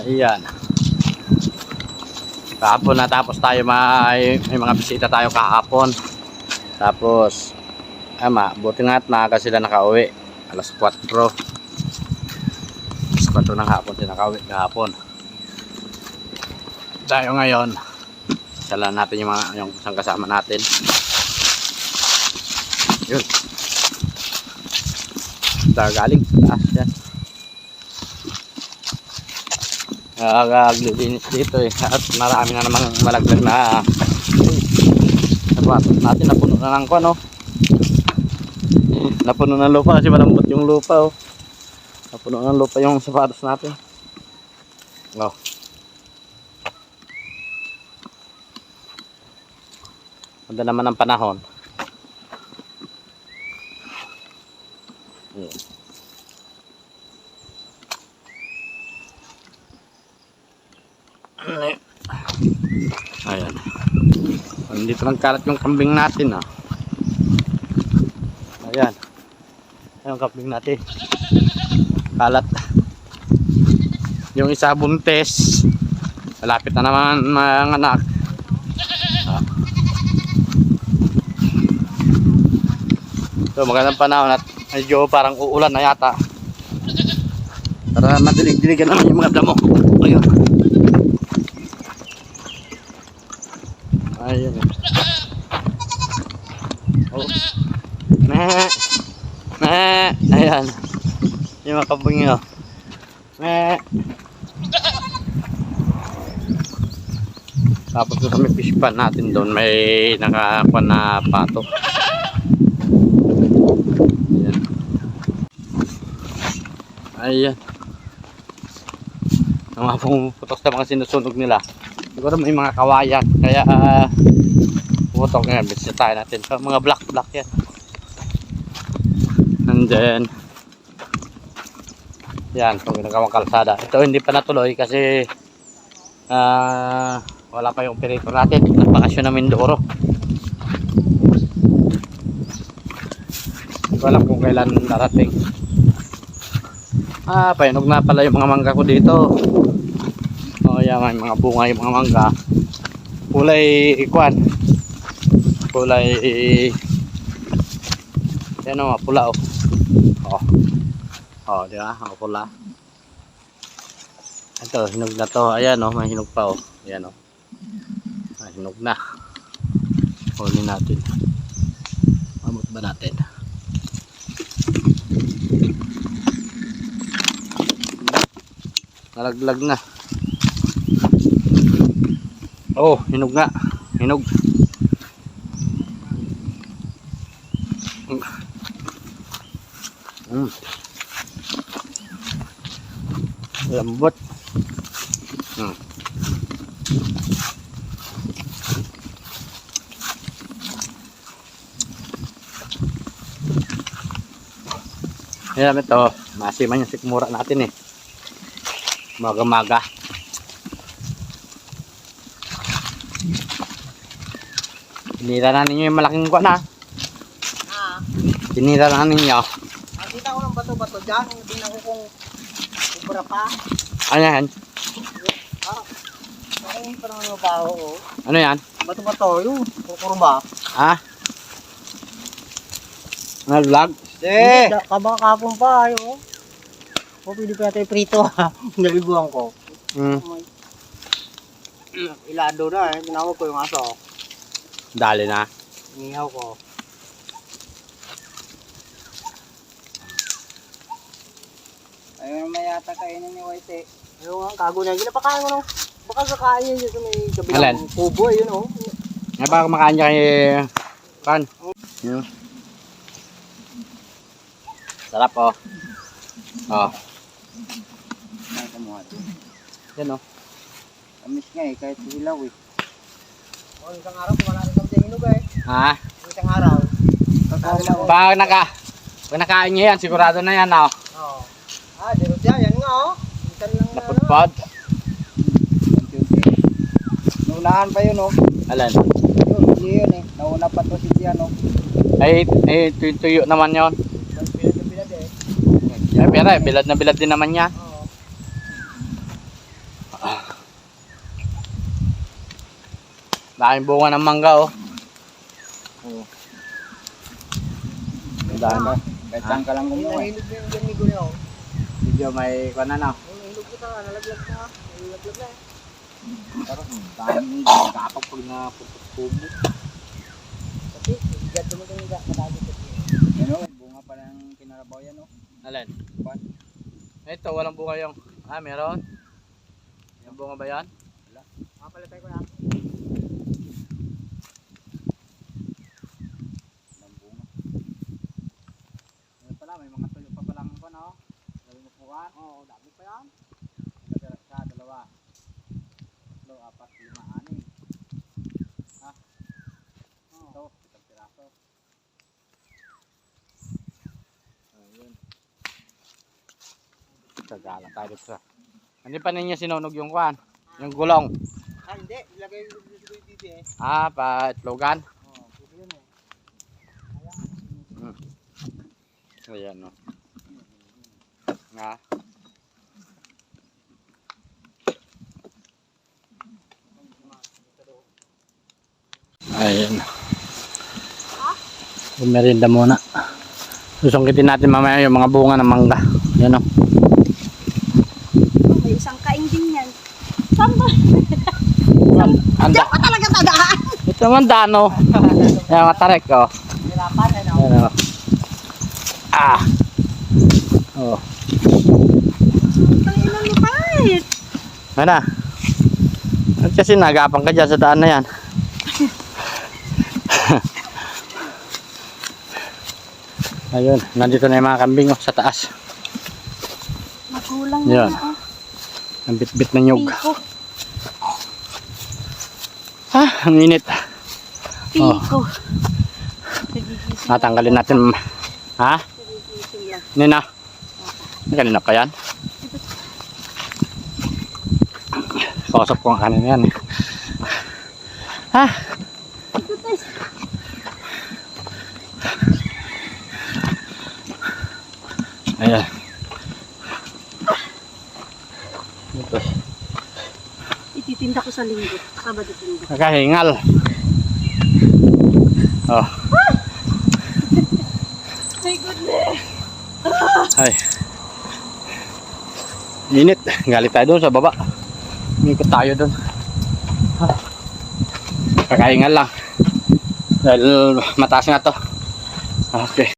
Ayan. Kahapon natapos tayo, may mga bisita tayo kahapon. Tapos buti nga at maaga sila nakauwi. Alas 4. Alas 4 ng hapon sila nakauwi kahapon. Tayo ngayon, sala natin yung isang kasama natin. Yun. Galing taas yan. Naglilinis dito at marami na namang malaglag na sapatos natin. Napuno na ng kuwan, napuno ng lupa kasi malambot yung lupa, napuno ng lupa yung sapatos natin. Ganda naman ang panahon. Ayan. Dito lang kalat yung kambing natin, Ayan. Ayan yung kambing natin. Kalat. Yung isa buntes. Malapit na naman mga anak. So magandang panahon at medyo parang uulan na yata. Para madilig-diligan naman yung mga damo. Ayun. Ayun. Ayan. Yung mga kabungi, Tapos doon kami fish pan natin doon, may nakakuha na pato. Ayan. Ang mga pumuputok sa mga sinusunog nila. Siguro may mga kawayan, kaya pumutok nga. Bisita tayo natin. So, mga black yan. And then yan, kung ginagawang kalsada. Ito hindi pa natuloy kasi wala pa yung operator natin. Nagbakasyon na Mindoro. Hindi ko alam kung kailan darating. Painog na pala yung mga mangga ko dito. Yan, may mga bunga yung mga mangga. Kulay ikwan. Kulay yan pula, di ba? Pula. Ito, hinog na to. Ayan, may hinog pa, Ayan, hinog na. Huli natin. Mamot ba natin? Nalaglag na. Hinog nga. Hinog. Lambot. Ayan, ito. Masiman yung sikmura natin, Maga-maga. Tinira na ninyo yung malaking kuwan, Tinira na ninyo. Nakita ko ng bato-bato dyan. Hindi na ko kung ubra pa. Ano yan? Ayun pa naman yung baho, Ano yan? Bato-bato, yung kukurba. Nag-vlog? Kabang kapon pa, ayun. Pwede pa natin prito, naliguan ko. Ilado na, tinawag ko yung aso. Dali na. Inihaw ko. Ayun naman yata kainin ni White. Ayun nga, kago na. Ginapakain ko baka kakain yun sa may kabilang kubo, ayun Baka kumakain niya kay Kan. Sarap, Yan, Amis nga kahit hilaw isang araw, kumala rin kami sa hinog Isang araw. Pag nakain niya yan, sigurado na yan, Dirot yan nga, Minsan lang napudpod. Naunahan pa yun, Alan? Yun, hindi yun, Nauna pa to si Tian, Ay, tuyo naman yun. Bilad, Ay, pero bilad na bilad din naman yan. Daming bunga ng mangga oh. Oo. Dami ba? Kahit saan ka lang kumuha. Nahilog na yung gani ko na. Video may kuwan na na. Nahilog ko na, nalaglag na. Nalaglag na eh. Pero daming kapag pag napupupo. Kasi, bigat mo ito yung matagi ko. Ano, bunga pa ng kinarabaw yan oh. Alin? Kuwan. Ito, walang bunga yung... meron? Yung bunga ba yan? Wala. Makapalitay ko na. Walang bunga. Ayun pala, may mga tuyo pa palang pa no? Dami mo puwan? Oo, dami pa yan. Isa, dalawa. Tatlo, apat, lima, anim. Ha? Ito, isang piraso. Ayun. Sagala tayo dito. Hindi pa ninyo sinunog yung kwan? Yung gulong? Ah, hindi. Ilagay yung dito eh. Pa itlogan? Oo, pwede yun eh. Ayan no. Nga. Ayan. Merienda muna. Susungkitin natin mamaya yung mga bunga ng mangga. Ayan o. May isang kain din yan. Saan ba? Anda. Diyan ka talaga tadaan. Ito naman dano. Ayan mga tarek o. Hirapan eh no? Ayan o. Oh. Ang ilang lupait. Ano? At kasi nagapang ka dyan sa daan na yan. Ayun, nandito na yung mga kambing oh, sa taas. Magulang Yan. na. Ang bit-bit ng nyug. Piko. Ang init. Piko. Nagigising. Natanggalin natin. Ha? Nagigising lang. Nina. Kanina pa yan. Kausap ko ang kanina yan. Ito tayo. Ayan. Ito. Ititinda ko sa linggo. Sabado linggo. Nakahingal. Oh. My goodness. Ay. Init. Galit tayo doon sa baba. Ikot tayo doon. Kakahingal lang. Dahil mataas nga to. Okay.